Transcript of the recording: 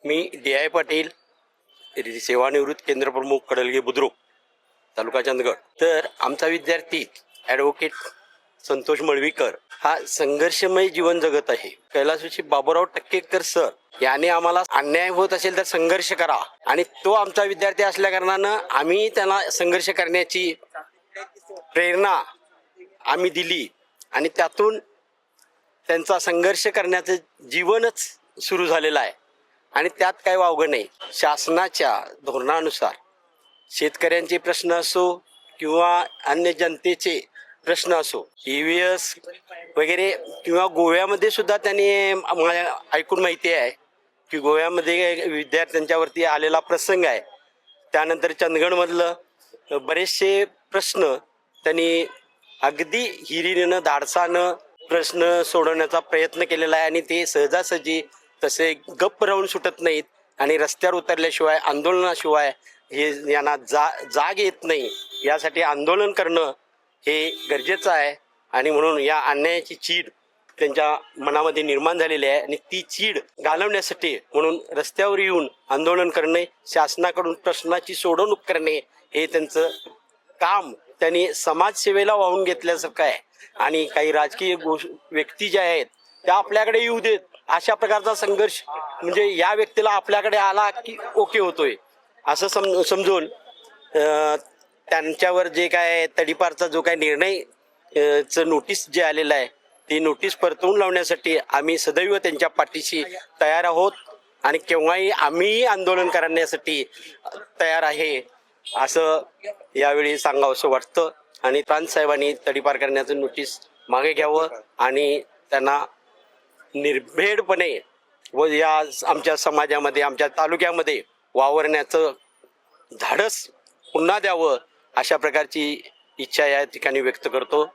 मी DI. Patil, सेवानिवृत्त केंद्रप्रमुख कडलगे बुद्रुक, तालुका चंदगड. तर आमचा विद्यार्थी ॲडव्होकेट संतोष मळवीकर हा संघर्षमय जीवन जगत आहे. कैलासवासी बाबूराव टक्केकर सर याने आम्हाला अन्याय होत असेल तर संघर्ष करा, आणि तो आमचा विद्यार्थी असल्या कारणानं आम्ही त्यांना संघर्ष करण्याची प्रेरणा आम्ही दिली, आणि त्यातून त्यांचा संघर्ष करण्याचं जीवनच सुरू झालेलं आहे. आणि त्यात काय वावगं नाही. शासनाच्या धोरणानुसार शेतकऱ्यांचे प्रश्न असो किंवा अन्य जनतेचे प्रश्न असो, EVS वगैरे, किंवा गोव्यामध्ये सुद्धा त्यांनी मला ऐकून माहिती आहे की गोव्यामध्ये विद्यार्थ्यांच्यावरती आलेला प्रसंग आहे. त्यानंतर चंदगडमधलं बरेचसे प्रश्न त्यांनी अगदी हिरिरीनं धाडसानं प्रश्न सोडवण्याचा प्रयत्न केलेला आहे, आणि ते सहजासहजी तसे गप्प राहून सुटत नाहीत, आणि रस्त्यावर उतरल्याशिवाय आंदोलनाशिवाय हे यांना जाग येत नाही. यासाठी आंदोलन करणं हे गरजेचं आहे, आणि म्हणून या अन्यायाची चीड त्यांच्या मनामध्ये निर्माण झालेली आहे, आणि ती चीड घालवण्यासाठी म्हणून रस्त्यावर येऊन आंदोलन करणे, शासनाकडून प्रश्नाची सोडवणूक करणे हे त्यांचं काम त्यांनी समाजसेवेला वाहून घेतल्यासारखं आहे. आणि काही राजकीय व्यक्ती ज्या आहेत त्या आपल्याकडे येऊ देत, अशा प्रकारचा संघर्ष म्हणजे या व्यक्तीला आपल्याकडे आला की ओके होतोय असं समजून त्यांच्यावर जे काय तडीपारचा जो काय निर्णय नोटीस जे आलेलं आहे ती नोटीस परतवून लावण्यासाठी आम्ही सदैव त्यांच्या पाठीशी तयार आहोत, आणि केव्हाही आम्हीही आंदोलन करण्यासाठी तयार आहे असं यावेळी सांगावंसं वाटतं. आणि प्रांतसाहेबांनी तडीपार करण्याचं नोटीस मागे घ्यावं, आणि त्यांना निर्भेडपणे व या आमच्या समाजामध्ये, आमच्या तालुक्यामध्ये वावरण्याचं धाडस पुन्हा द्यावं, अशा प्रकारची इच्छा या ठिकाणी व्यक्त करतो.